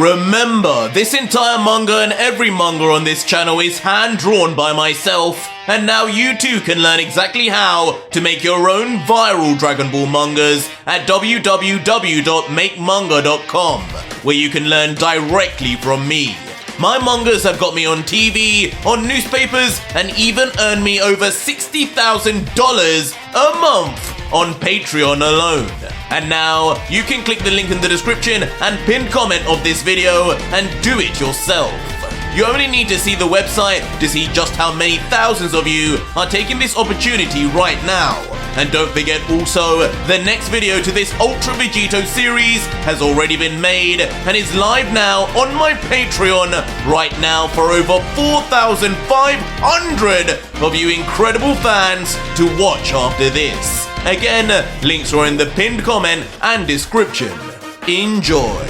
Remember, this entire manga and every manga on this channel is hand-drawn by myself, and now you too can learn exactly how to make your own viral Dragon Ball mangas at www.makemanga.com, where you can learn directly from me. My mangas have got me on TV, on newspapers, and even earned me over $60,000 a month on Patreon alone. And now, you can click the link in the description and pinned comment of this video and do it yourself. You only need to see the website to see just how many thousands of you are taking this opportunity right now. And don't forget also, the next video to this Ultra Vegito series has already been made and is live now on my Patreon right now for over 4,500 of you incredible fans to watch after this. Again, links are in the pinned comment and description. Enjoy.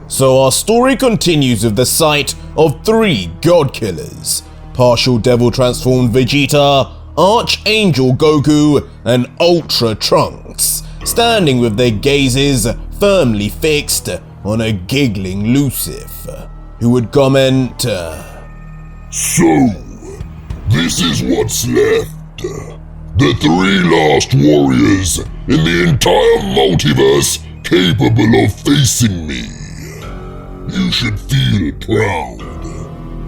So our story continues with the sight of three god killers: partial devil transformed Vegeta, Archangel Goku, and Ultra Trunks, standing with their gazes firmly fixed on a giggling Lucifer, who would comment, "So, this is what's left. The three last warriors in the entire multiverse capable of facing me. You should feel proud.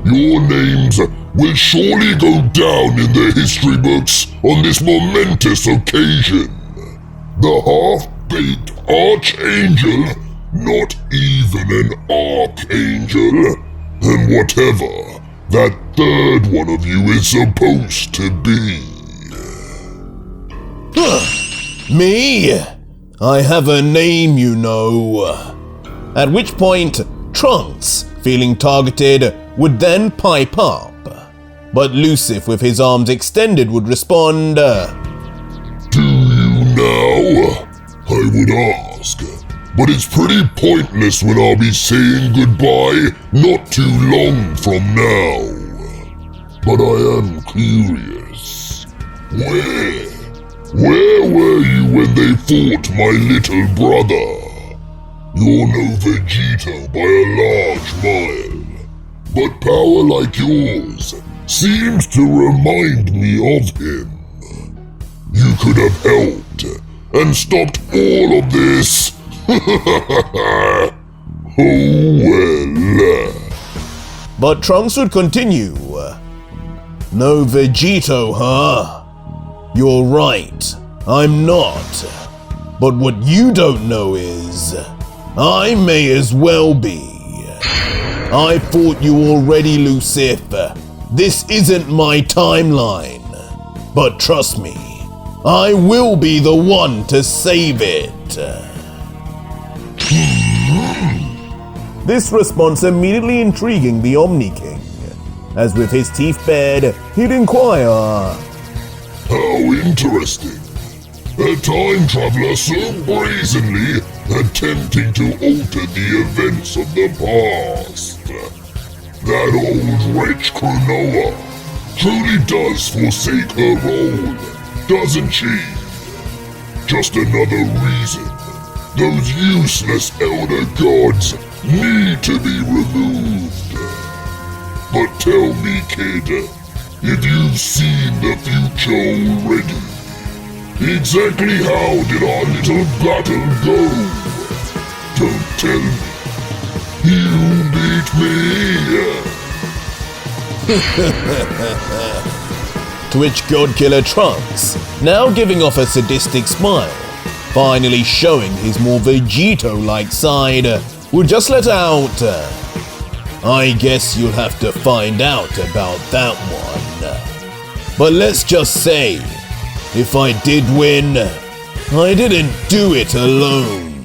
Your names will surely go down in the history books on this momentous occasion. The half-baked Archangel, not even an Archangel, and whatever that third one of you is supposed to be." Me? I have a name, you know. At which point, Trunks, feeling targeted, would then pipe up. But Lucifer, with his arms extended, would respond, "Do you now? I would ask, but it's pretty pointless when I'll be saying goodbye not too long from now. But I am curious. Where were you when they fought my little brother? You're no Vegito by a large mile, but power like yours seems to remind me of him. You could have helped and stopped all of this. Oh well." But Trunks would continue, "No Vegito, huh? You're right, I'm not. But what you don't know is, I may as well be. I fought you already, Lucifer. This isn't my timeline. But trust me, I will be the one to save it." This response immediately intriguing the Omni King, as with his teeth bared, he'd inquire, "How interesting. A time traveler so brazenly attempting to alter the events of the past. That old wretch Cronoa truly does forsake her role, doesn't she? Just another reason those useless elder gods need to be removed. But tell me, kid, if you've seen the future already, exactly how did our little battle go? Don't tell me. You beat me. To which God-Killer Trunks, now giving off a sadistic smile, finally showing his more Vegito-like side, would just let out, "I guess you'll have to find out about that one. But let's just say, if I did win, I didn't do it alone."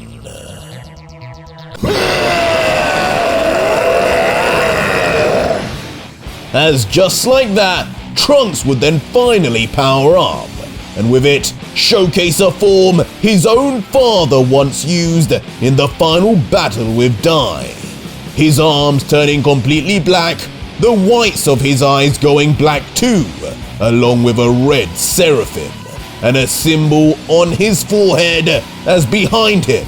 As just like that, Trunks would then finally power up, and with it, showcase a form his own father once used in the final battle with Dai. His arms turning completely black, the whites of his eyes going black too, along with a red seraphim and a symbol on his forehead as behind him,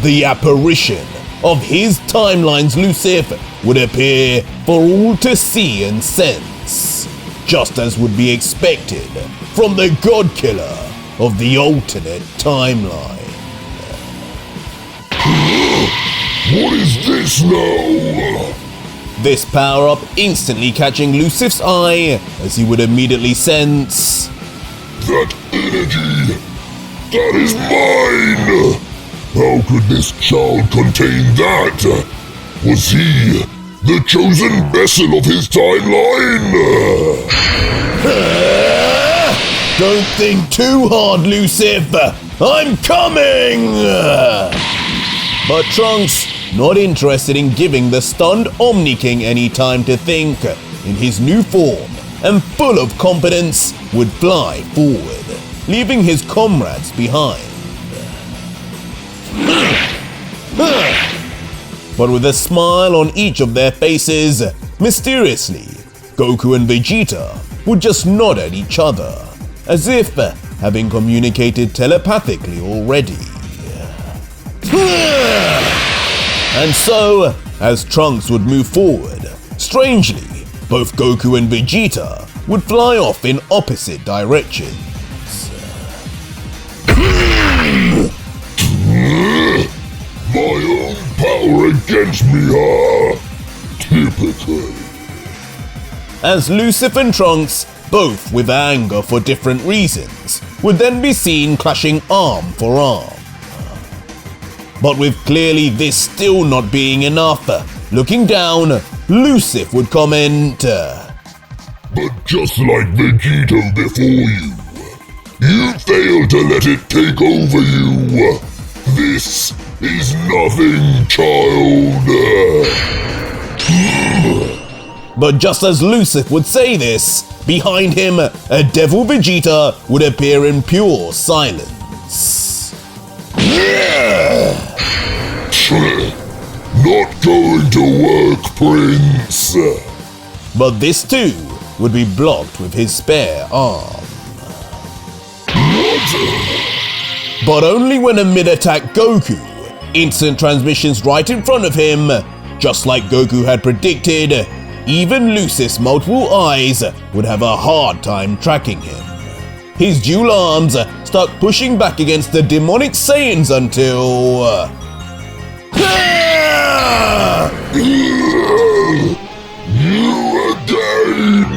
the apparition of his timeline's Lucif would appear for all to see and sense, just as would be expected from the God Killer of the alternate timeline. What is this now? This power-up instantly catching Lucif's eye as he would immediately sense, That energy! That is mine! How could this child contain that? Was he the chosen vessel of his timeline? Don't think too hard, Lucif! I'm coming! But Trunks, not interested in giving the stunned Omni King any time to think, in his new form and full of confidence, would fly forward, leaving his comrades behind. But with a smile on each of their faces, mysteriously, Goku and Vegeta would just nod at each other, as if having communicated telepathically already. And so, as Trunks would move forward, strangely, both Goku and Vegeta would fly off in opposite directions. My own power against me, huh? Typical. As Lucif and Trunks, both with anger for different reasons, would then be seen clashing arm for arm. But with clearly this still not being enough, looking down, Lucif would comment, But just like Vegito before you failed to let it take over you. This is nothing, child. But just as Lucif would say this, behind him, a devil Vegeta would appear in pure silence. Not going to work, Prince. But this too would be blocked with his spare arm. But only when amid attack Goku, instant transmissions right in front of him, just like Goku had predicted, even Lucif's multiple eyes would have a hard time tracking him. His dual arms start pushing back against the demonic Saiyans until... You again!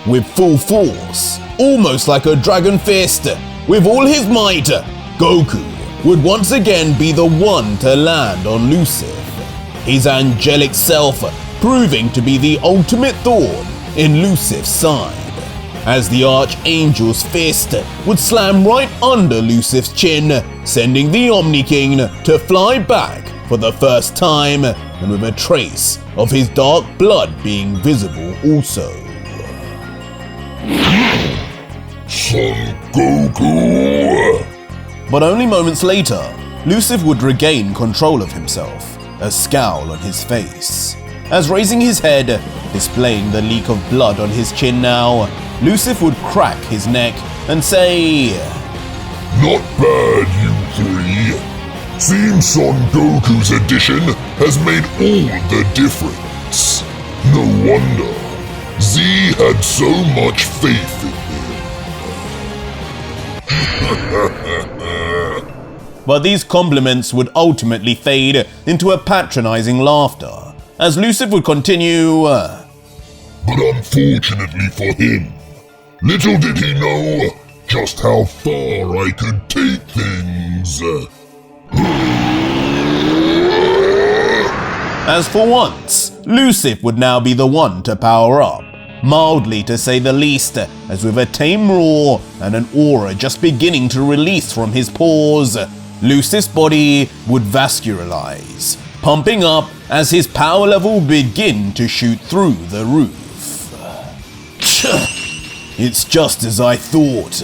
With full force, almost like a dragon fist, with all his might, Goku would once again be the one to land on Lucif, his angelic self proving to be the ultimate thorn in Lucif's side, as the Archangel's fist would slam right under Lucif's chin, sending the Omni King to fly back for the first time, and with a trace of his dark blood being visible also. Son Goku! But only moments later, Lucif would regain control of himself, a scowl on his face. As raising his head, displaying the leak of blood on his chin now, Lucif would crack his neck and say, Not bad, you three. Seems Son Goku's addition has made all the difference. No wonder. Z had so much faith in him. But these compliments would ultimately fade into a patronizing laughter, as Lucif would continue, But unfortunately for him, little did he know just how far I could take things. As for once, Lucif would now be the one to power up, mildly to say the least, as with a tame roar and an aura just beginning to release from his pores, Lucif's body would vascularize, pumping up as his power level begin to shoot through the roof. It's just as I thought.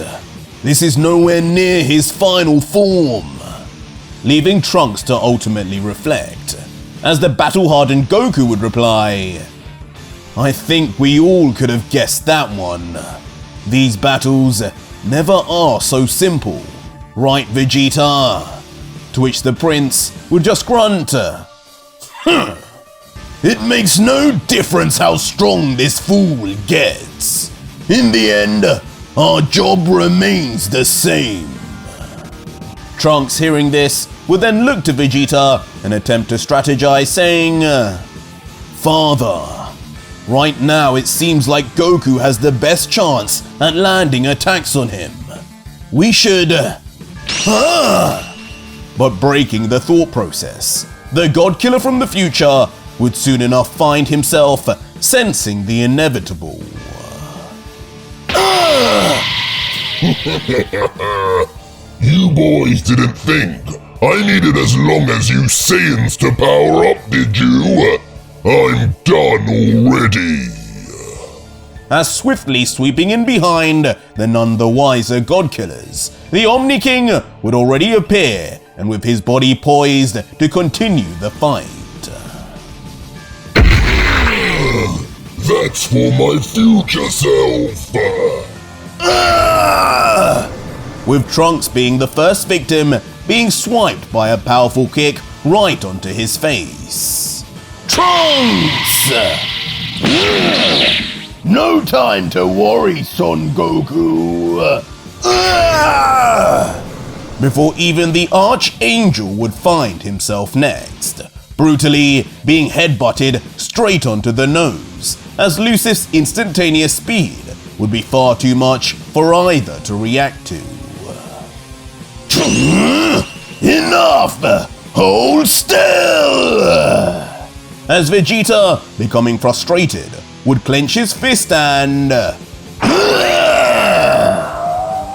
This is nowhere near his final form. Leaving Trunks to ultimately reflect, as the battle-hardened Goku would reply, I think we all could have guessed that one. These battles never are so simple, right, Vegeta? To which the prince would just grunt, It makes no difference how strong this fool gets. In the end, our job remains the same. Trunks, hearing this, would then look to Vegeta and attempt to strategize, saying, Father, right now it seems like Goku has the best chance at landing attacks on him. We should... But breaking the thought process, the God Killer from the future would soon enough find himself sensing the inevitable. You boys didn't think I needed as long as you Saiyans to power up, did you? I'm done already. As swiftly sweeping in behind the none the wiser God Killers, the Omni King would already appear, and with his body poised to continue the fight. That's for my future self. With Trunks being the first victim, being swiped by a powerful kick right onto his face. Trunks! No time to worry, Son Goku. Before even the Archangel would find himself next, brutally being headbutted straight onto the nose, as Lucif's instantaneous speed would be far too much for either to react to. Enough! Hold still! As Vegeta, becoming frustrated, would clench his fist and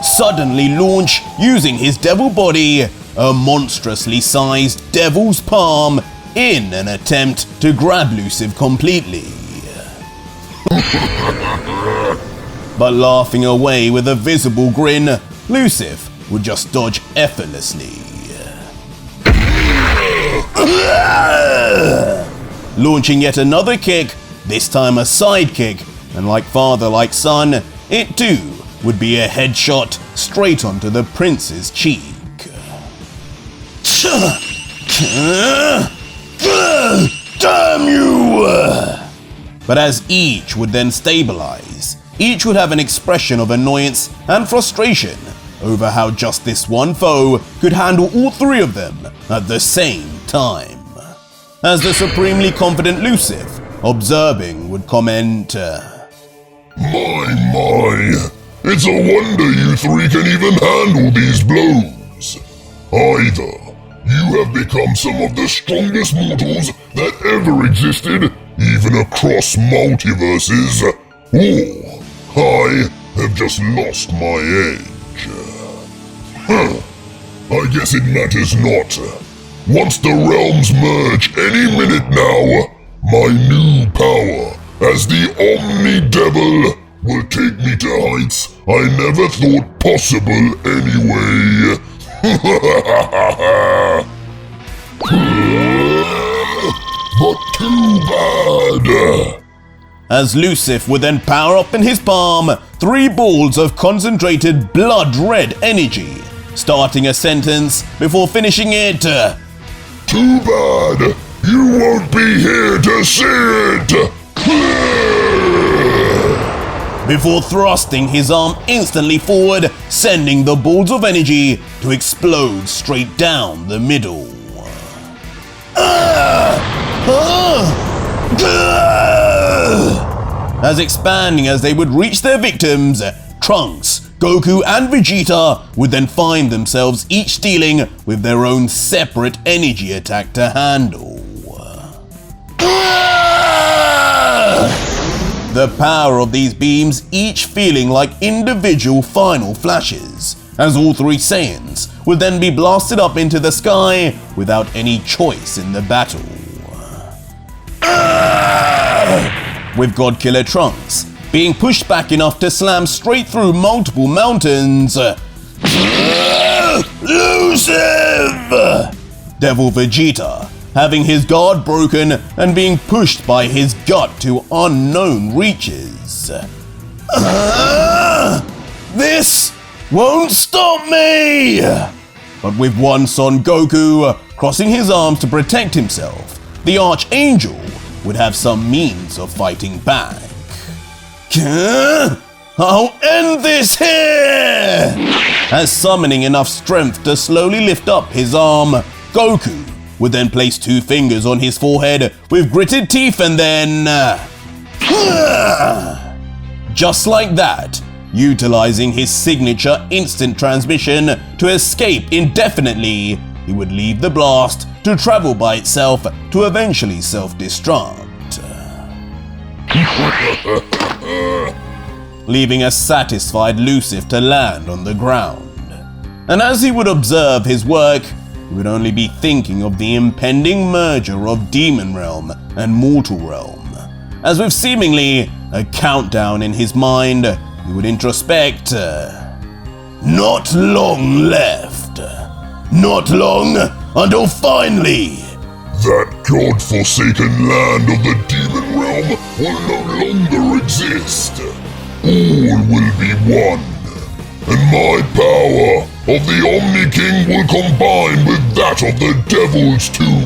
suddenly launch, using his devil body, a monstrously sized devil's palm in an attempt to grab Lucif completely. But laughing away with a visible grin, Lucif would just dodge effortlessly. Launching yet another kick, this time a side kick, and like father like son, it too would be a headshot straight onto the prince's cheek. Damn you! But as each would then stabilize, each would have an expression of annoyance and frustration over how just this one foe could handle all three of them at the same time. As the supremely confident Lucif, observing, would comment, My, it's a wonder you three can even handle these blows. Either you have become some of the strongest mortals that ever existed, even across multiverses, or I have just lost my edge. I guess it matters not. Once the realms merge any minute now, my new power as the Omni-Devil will take me to heights I never thought possible anyway. But too bad. As Lucif would then power up in his palm 3 balls of concentrated blood-red energy, starting a sentence before finishing it. Too bad. You won't be here to see it. Before thrusting his arm instantly forward, sending the balls of energy to explode straight down the middle. As expanding as they would reach their victims, Trunks, Goku and Vegeta would then find themselves each dealing with their own separate energy attack to handle. The power of these beams each feeling like individual final flashes, as all 3 Saiyans would then be blasted up into the sky without any choice in the battle. With God Killer Trunks being pushed back enough to slam straight through multiple mountains. Elusive! Devil Vegeta having his guard broken and being pushed by his gut to unknown reaches. This won't stop me! But with one Son Goku crossing his arms to protect himself, the Archangel would have some means of fighting back. I'll end this here! As summoning enough strength to slowly lift up his arm, Goku would then place 2 fingers on his forehead with gritted teeth and then... just like that, utilizing his signature instant transmission to escape indefinitely, he would leave the blast to travel by itself to eventually self-destruct. Leaving a satisfied Lucif to land on the ground. And as he would observe his work, he would only be thinking of the impending merger of Demon Realm and Mortal Realm. As with seemingly a countdown in his mind, he would introspect, not long left. Not long until finally, that god-forsaken land of the Demon Realm will no longer exist. All will be one, and my power of the Omni King will combine with that of the devils too.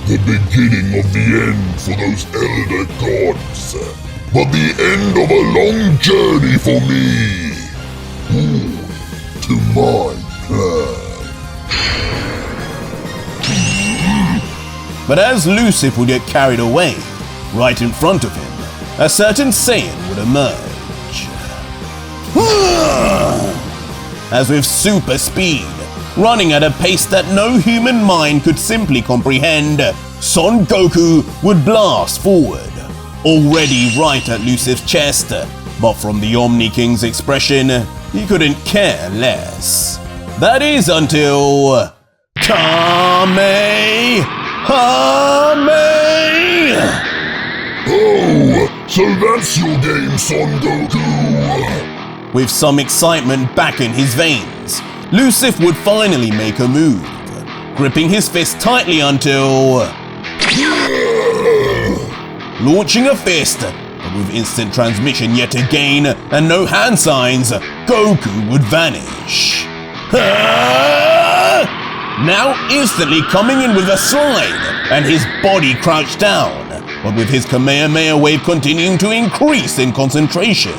The beginning of the end for those elder gods, but the end of a long journey for me. To my plan. But as Lucif would get carried away, right in front of him, a certain Saiyan would emerge. As with super speed, running at a pace that no human mind could simply comprehend, Son Goku would blast forward, already right at Lucif's chest, but from the Omni King's expression, he couldn't care less. That is until... Oh, so that's your game, Son Goku! With some excitement back in his veins, Lucif would finally make a move, gripping his fist tightly until... launching a fist, but with instant transmission yet again and no hand signs, Goku would vanish. Now instantly coming in with a slide, and his body crouched down, but with his Kamehameha wave continuing to increase in concentration.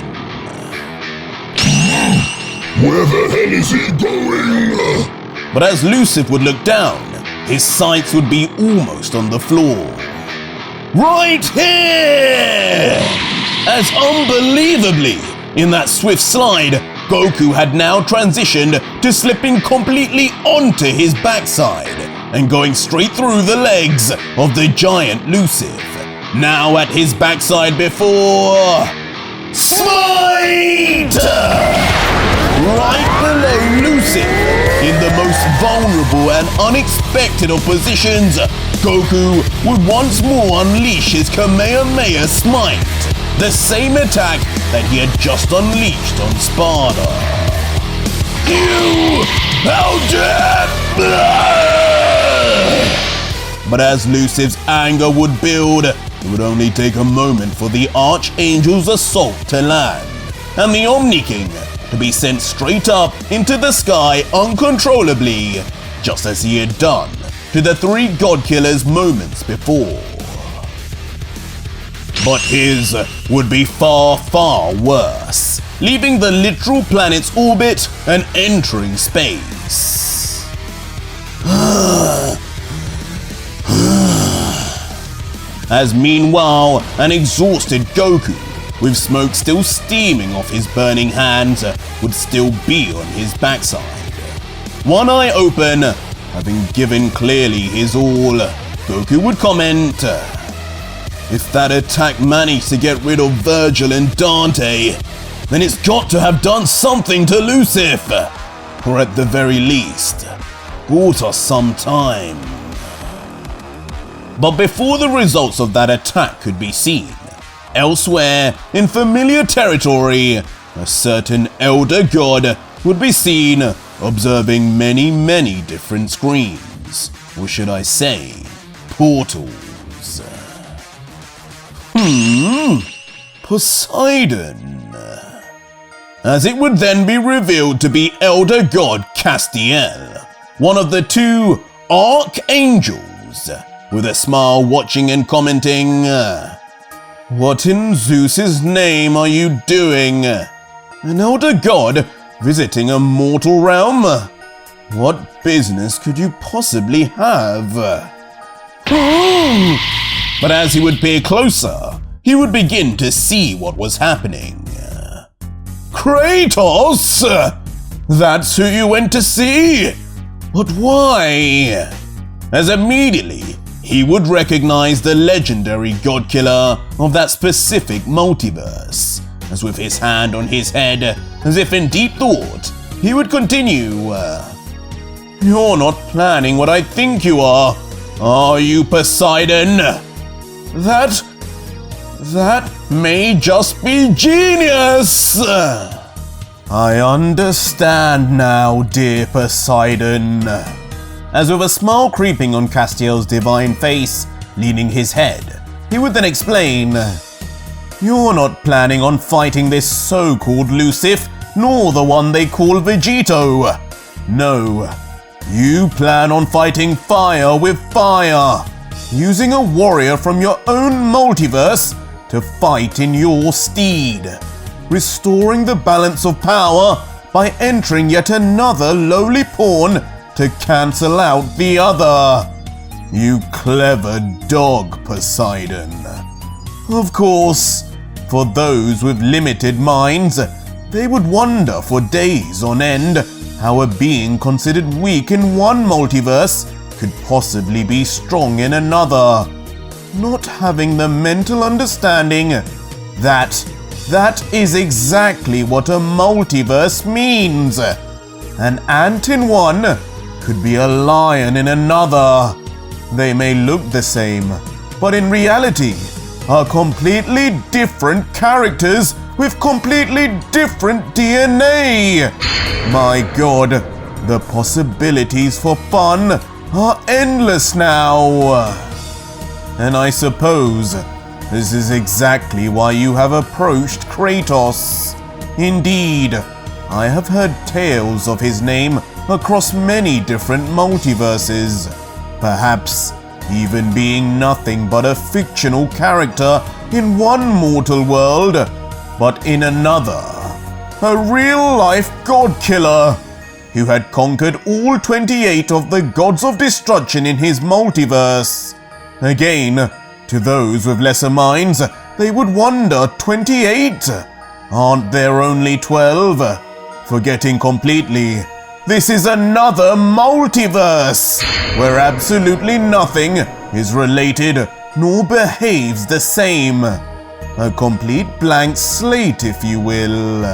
Where the hell is he going? But as Lucif would look down, his sights would be almost on the floor. Right here! As unbelievably, in that swift slide, Goku had now transitioned to slipping completely onto his backside and going straight through the legs of the giant Lucif, now at his backside before... Smite! Right below Lucif, in the most vulnerable and unexpected of positions, Goku would once more unleash his Kamehameha Smite, the same attack that he had just unleashed on Sparta. You! How dare! But as Lucif's anger would build, it would only take a moment for the Archangel's assault to land, and the Omni King to be sent straight up into the sky uncontrollably, just as he had done to the 3 God Killers moments before. But his would be far, far worse, leaving the literal planet's orbit and entering space. As meanwhile, an exhausted Goku, with smoke still steaming off his burning hands, would still be on his backside. One eye open, having given clearly his all, Goku would comment, "If that attack managed to get rid of Virgil and Dante, then it's got to have done something to Lucif, or at the very least, bought us some time." But before the results of that attack could be seen, elsewhere in familiar territory, a certain elder god would be seen observing many, many different screens, or should I say, portals. Poseidon. As it would then be revealed to be Elder God Castiel, one of the two archangels, with a smile watching and commenting, "What in Zeus's name are you doing? An elder god visiting a mortal realm? What business could you possibly have?" But as he would peer closer, he would begin to see what was happening. "Kratos! That's who you went to see? But why?" As immediately he would recognize the legendary god killer of that specific multiverse, as with his hand on his head, as if in deep thought, he would continue, "You're not planning what I think you are you, Poseidon? That may just be genius!" "I understand now, dear Poseidon." As with a smile creeping on Castiel's divine face, leaning his head, he would then explain, "You're not planning on fighting this so-called Lucif, nor the one they call Vegito. No, you plan on fighting fire with fire, using a warrior from your own multiverse to fight in your stead, restoring the balance of power by entering yet another lowly pawn to cancel out the other. You clever dog, Poseidon." Of course, for those with limited minds, they would wonder for days on end how a being considered weak in one multiverse could possibly be strong in another, not having the mental understanding that is exactly what a multiverse means. An ant in one could be a lion in another. They may look the same, but in reality are completely different characters with completely different DNA. My God, the possibilities for fun are endless now. And I suppose this is exactly why you have approached Kratos. Indeed, I have heard tales of his name across many different multiverses, perhaps even being nothing but a fictional character in one mortal world, but in another, a real-life god killer who had conquered all 28 of the gods of destruction in his multiverse. Again, to those with lesser minds, they would wonder, 28? Aren't there only 12? Forgetting completely, this is another multiverse, where absolutely nothing is related nor behaves the same. A complete blank slate, if you will.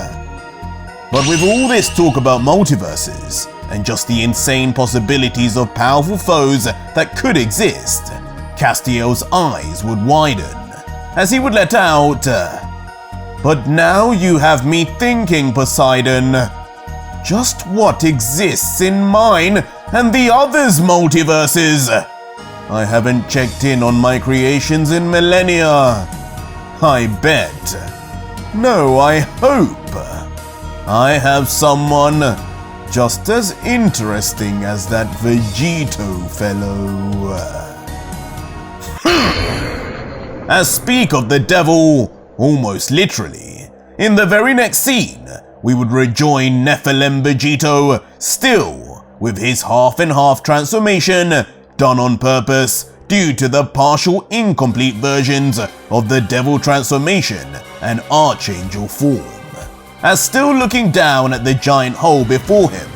But with all this talk about multiverses, and just the insane possibilities of powerful foes that could exist, Castiel's eyes would widen, as he would let out, "But now you have me thinking, Poseidon. Just what exists in mine and the others' multiverses? I haven't checked in on my creations in millennia. I bet. No, I hope. I have someone just as interesting as that Vegito fellow." As speak of the devil, almost literally, in the very next scene, we would rejoin Nephilim Vegito, still with his half-and-half transformation done on purpose due to the partial incomplete versions of the devil transformation and archangel form. As still looking down at the giant hole before him,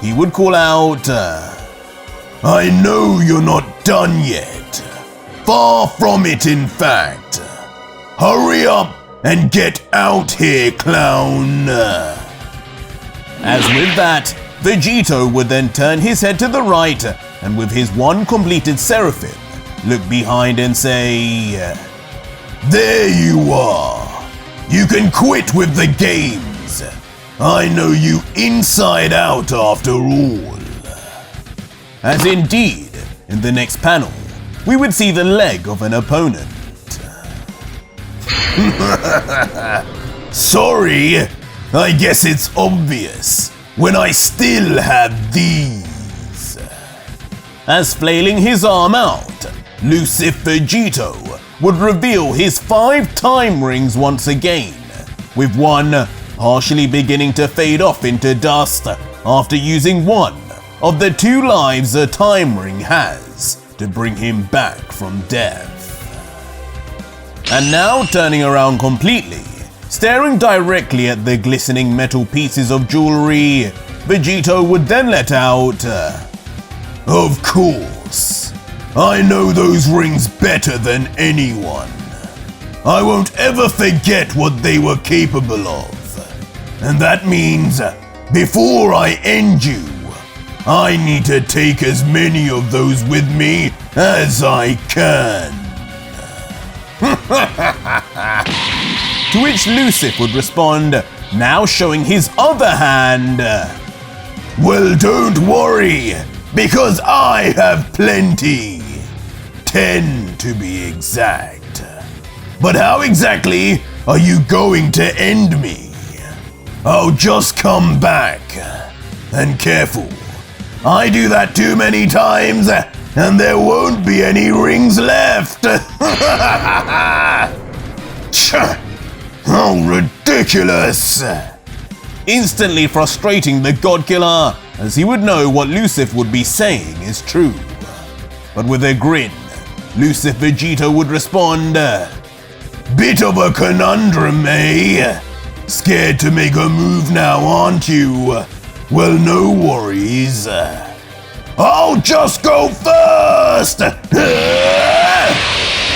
he would call out, "I know you're not done yet. Far from it, in fact. Hurry up and get out here, clown." As with that, Vegito would then turn his head to the right and with his one completed seraphim, look behind and say, "There you are. You can quit with the games. I know you inside out after all." As indeed, in the next panel, we would see the leg of an opponent. Sorry, I guess it's obvious when I still have these. As flailing his arm out, Lucif Vegito would reveal his 5 time rings once again, with one partially beginning to fade off into dust after using one of the 2 lives a time ring has to bring him back from death. And now turning around completely, staring directly at the glistening metal pieces of jewelry, Vegito would then let out, "Of course, I know those rings better than anyone. I won't ever forget what they were capable of. And that means, before I end you, I need to take as many of those with me as I can." To which Lucif would respond, now showing his other hand, "Well, don't worry, because I have plenty. 10 to be exact. But how exactly are you going to end me? I'll just come back. And careful, I do that too many times, and there won't be any rings left." How ridiculous! Instantly frustrating the God Killer, as he would know what Lucif would be saying is true. But with a grin, Lucif Vegito would respond, "Bit of a conundrum, eh? Scared to make a move now, aren't you? Well, no worries. I'll just go first!"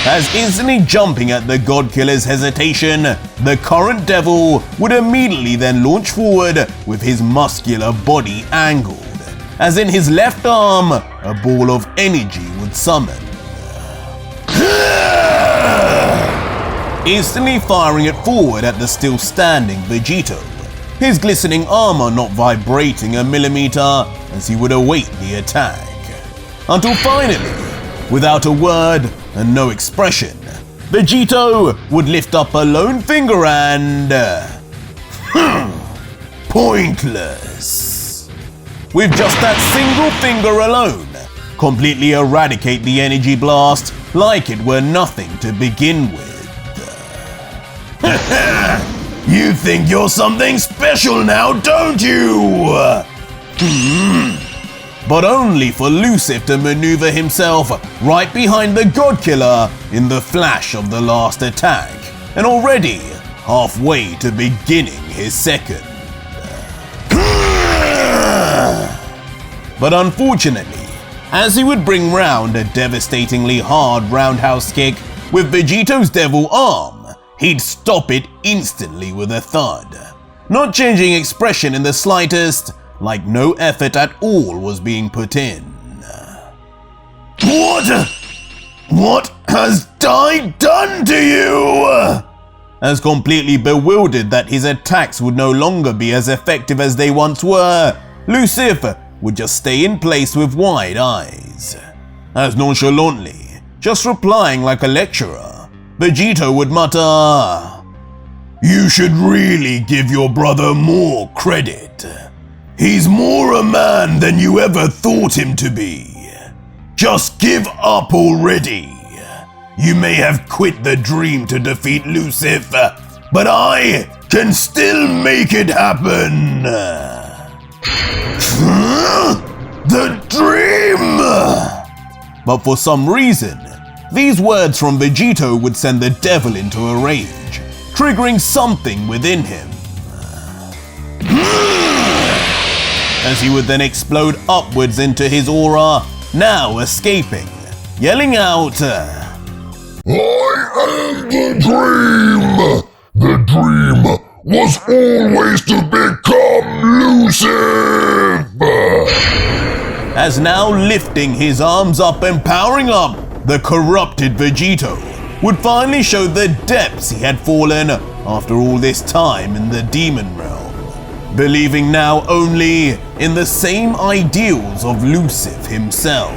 As instantly jumping at the God Killer's hesitation, the current devil would immediately then launch forward with his muscular body angled, as in his left arm, a ball of energy would summon. Instantly firing it forward at the still standing Vegito, his glistening armor not vibrating a millimeter as he would await the attack. Until finally, without a word and no expression, Vegito would lift up a lone finger and... pointless. With just that single finger alone, completely eradicate the energy blast like it were nothing to begin with. You think you're something special now, don't you? But only for Lucif to maneuver himself right behind the God Killer in the flash of the last attack, and already halfway to beginning his second. But unfortunately, as he would bring round a devastatingly hard roundhouse kick with Vegito's devil arm, he'd stop it instantly with a thud, not changing expression in the slightest, like no effort at all was being put in. What has I done to you? As completely bewildered that his attacks would no longer be as effective as they once were, Lucif would just stay in place with wide eyes. As nonchalantly, just replying like a lecturer, Vegito would mutter, "You should really give your brother more credit. He's more a man than you ever thought him to be. Just give up already. You may have quit the dream to defeat Lucif, but I can still make it happen." The dream! But for some reason, these words from Vegito would send the devil into a rage, triggering something within him. As he would then explode upwards into his aura, now escaping, yelling out, "I am the dream! The dream was always to become Lucif!" As now lifting his arms up and powering up, the corrupted Vegito would finally show the depths he had fallen after all this time in the demon realm, believing now only in the same ideals of Lucif himself.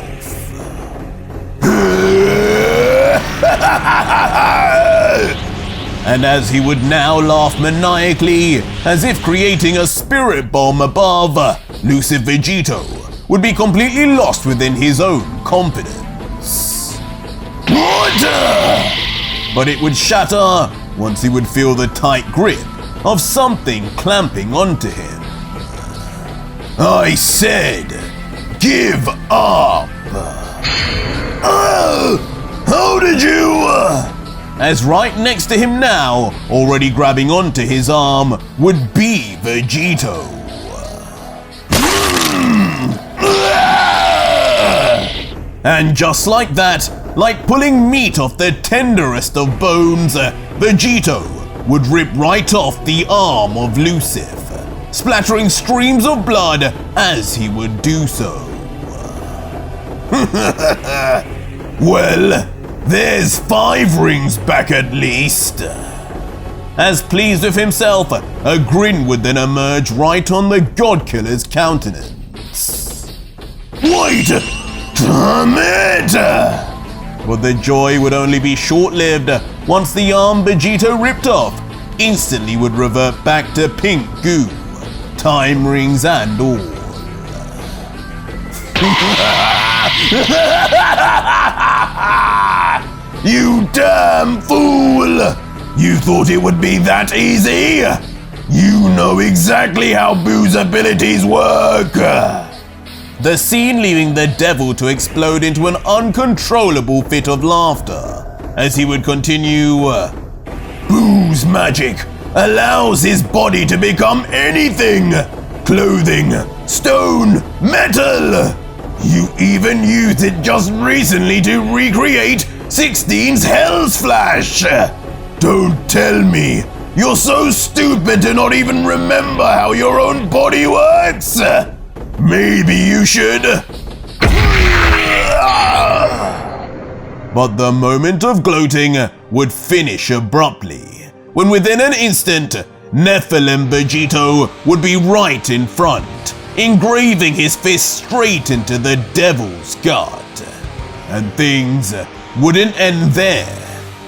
And as he would now laugh maniacally, as if creating a spirit bomb above, Lucif Vegito would be completely lost within his own confidence. But it would shatter once he would feel the tight grip of something clamping onto him. I said, give up! How did you... As right next to him now, already grabbing onto his arm, would be Vegito. And just like that, like pulling meat off the tenderest of bones, Vegito would rip right off the arm of Lucif, splattering streams of blood as he would do so. Well, there's 5 rings back at least. As pleased with himself, a grin would then emerge right on the Godkiller's countenance. Wait! Damn it! But the joy would only be short-lived. Once the arm Vegito ripped off instantly would revert back to pink goo, time rings and all. You damn fool! You thought it would be that easy? You know exactly how Boo's abilities work! The scene leaving the devil to explode into an uncontrollable fit of laughter as he would continue. Boo's magic allows his body to become anything! Clothing, stone, metal! You even used it just recently to recreate 16's Hell's Flash! Don't tell me you're so stupid to not even remember how your own body works! Maybe you should. But the moment of gloating would finish abruptly, when within an instant, Nephilim Vegito would be right in front, engraving his fist straight into the devil's gut. And things wouldn't end there,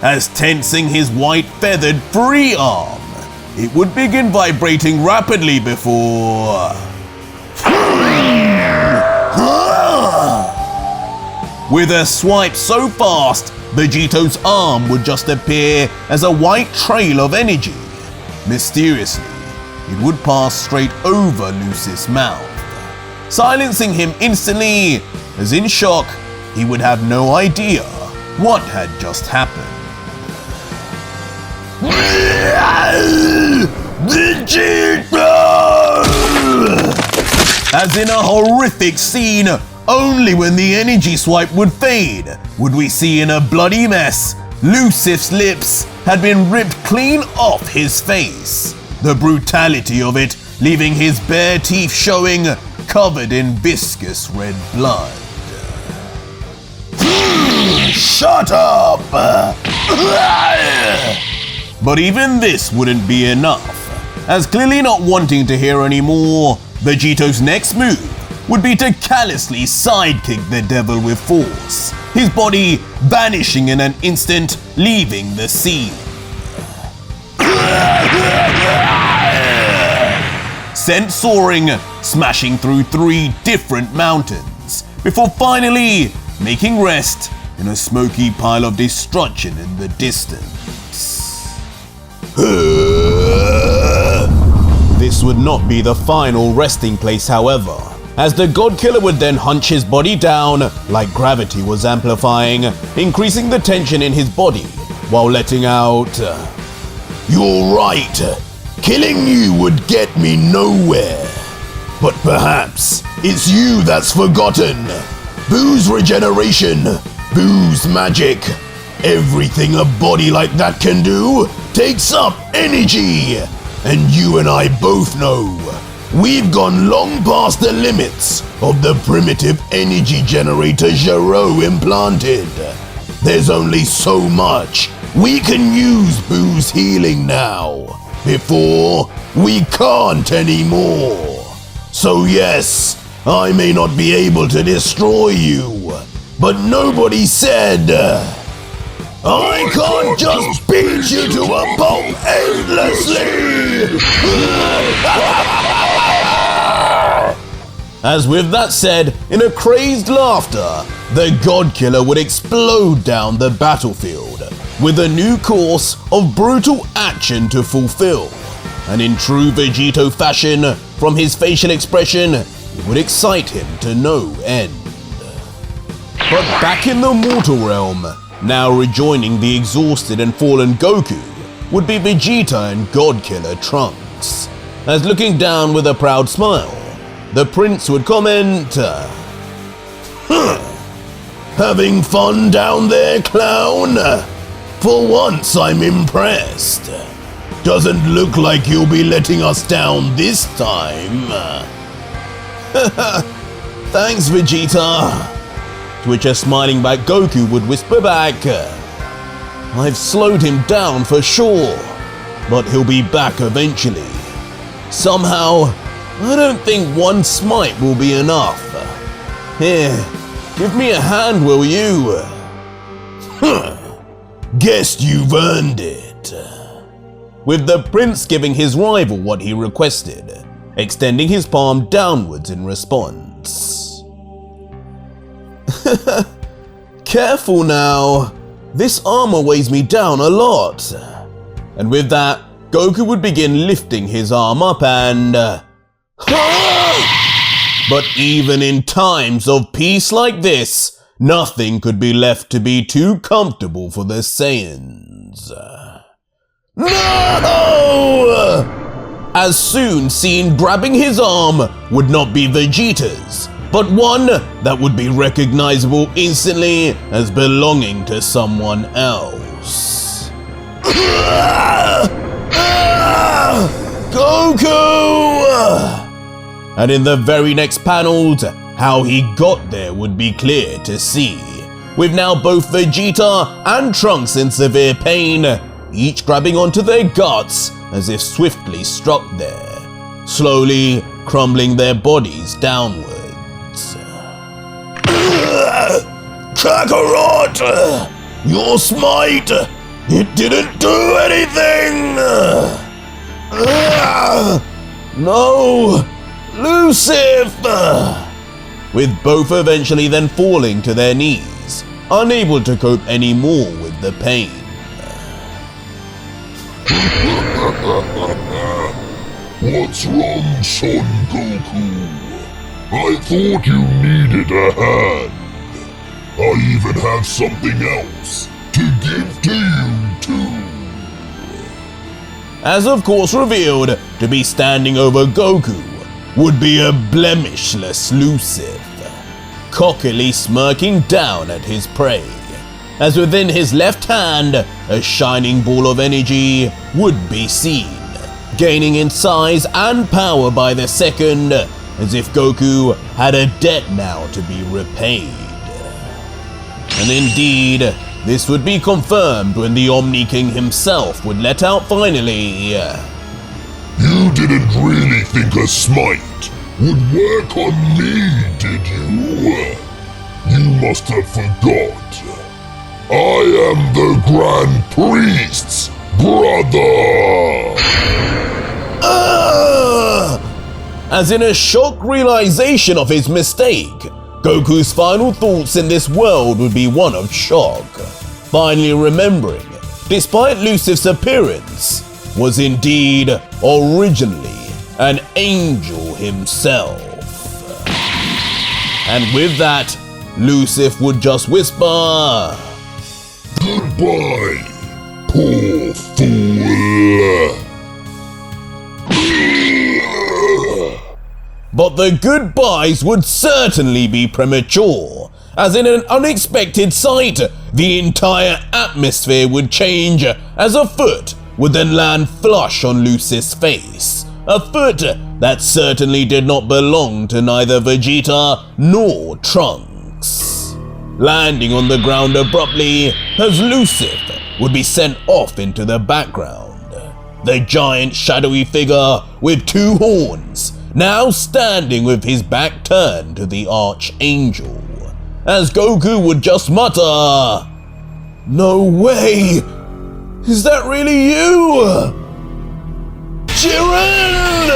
as tensing his white feathered free arm, it would begin vibrating rapidly before... With a swipe so fast, Vegito's arm would just appear as a white trail of energy. Mysteriously, it would pass straight over Lucif's mouth, silencing him instantly, as in shock, he would have no idea what had just happened. As in a horrific scene, only when the energy swipe would fade would we see in a bloody mess, Lucif's lips had been ripped clean off his face, the brutality of it leaving his bare teeth showing, covered in viscous red blood. Shut up! But even this wouldn't be enough, as clearly not wanting to hear any more, Vegito's next move would be to callously sidekick the devil with force, his body vanishing in an instant, leaving the scene. Sent soaring, smashing through 3 different mountains, before finally making rest in a smoky pile of destruction in the distance. This would not be the final resting place, however, as the Godkiller would then hunch his body down like gravity was amplifying, increasing the tension in his body while letting out... You're right, killing you would get me nowhere. But perhaps it's you that's forgotten. Boo's regeneration, Boo's magic. Everything a body like that can do takes up energy. And you and I both know we've gone long past the limits of the primitive energy generator Gero implanted. There's only so much we can use Boo's healing now, before we can't anymore. So yes, I may not be able to destroy you, but nobody said... I can't just beat you to a pulp endlessly! As with that said, in a crazed laughter, the God Killer would explode down the battlefield with a new course of brutal action to fulfill. And in true Vegito fashion, from his facial expression, it would excite him to no end. But back in the mortal realm, now rejoining the exhausted and fallen Goku, would be Vegeta and God Killer Trunks. As looking down with a proud smile, the prince would comment, "Having fun down there, clown? For once I'm impressed. Doesn't look like you'll be letting us down this time." "Thanks, Vegeta." To which a smiling back Goku would whisper back, "I've slowed him down for sure, but he'll be back eventually. Somehow, I don't think one smite will be enough. Here, give me a hand, will you?" "Guess you've earned it." With the prince giving his rival what he requested, extending his palm downwards in response. "Careful now, this armor weighs me down a lot." And with that, Goku would begin lifting his arm up and... But even in times of peace like this, nothing could be left to be too comfortable for the Saiyans. No! As soon seen grabbing his arm would not be Vegeta's, but one that would be recognizable instantly as belonging to someone else. Goku! And in the very next panels, how he got there would be clear to see, with now both Vegeta and Trunks in severe pain, each grabbing onto their guts as if swiftly struck there, slowly crumbling their bodies downwards. Kakarot! Your smite! It didn't do anything! No! Lucifer! With both eventually then falling to their knees, unable to cope anymore with the pain. What's wrong, Son Goku? I thought you needed a hand. I even have something else to give to you too. As of course revealed to be standing over Goku would be a blemishless Lucifer, cockily smirking down at his prey, as within his left hand a shining ball of energy would be seen, gaining in size and power by the second, as if Goku had a debt now to be repaid. And indeed, this would be confirmed when the Omni King himself would let out finally. You didn't really think a smite would work on me, did you? You must have forgot. I am the Grand Priest's brother! As in a shock realization of his mistake, Goku's final thoughts in this world would be one of shock, finally remembering, despite Lucifer's appearance, was indeed originally an angel himself. And with that, Lucifer would just whisper, "Goodbye, poor fool." But the goodbyes would certainly be premature, as in an unexpected sight, the entire atmosphere would change as a foot would then land flush on Lucifer's face, a foot that certainly did not belong to neither Vegeta nor Trunks. Landing on the ground abruptly as Lucifer would be sent off into the background, the giant shadowy figure with two horns, now standing with his back turned to the Archangel, as Goku would just mutter, No way! Is that really you? Jiren!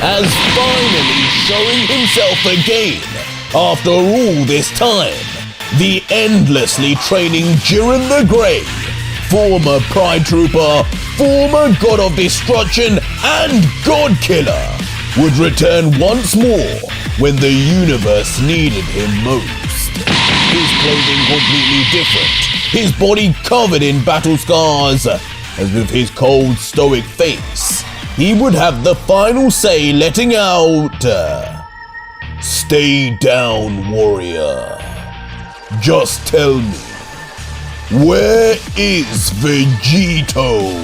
As finally showing himself again, after all this time, the endlessly training Jiren the Grey, former Pride Trooper, former God of Destruction, and God Killer, would return once more when the universe needed him most. His clothing completely different, his body covered in battle scars, as with his cold, stoic face, he would have the final say, letting out, "Stay down, warrior. Just tell me, where is Vegito?"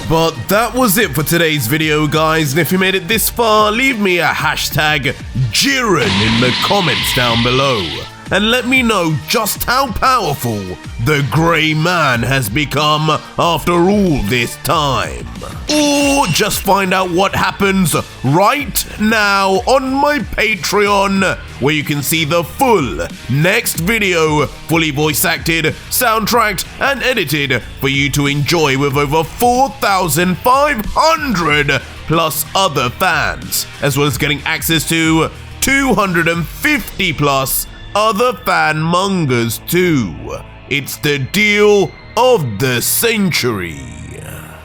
But that was it for today's video, guys, and if you made it this far, leave me a hashtag Jiren in the comments down below, and let me know just how powerful the Grey Man has become after all this time. Or just find out what happens right now on my Patreon, where you can see the full next video, fully voice acted, soundtracked, and edited for you to enjoy with over 4,500 plus other fans, as well as getting access to 250 plus other fan mangas too. It's the deal of the century.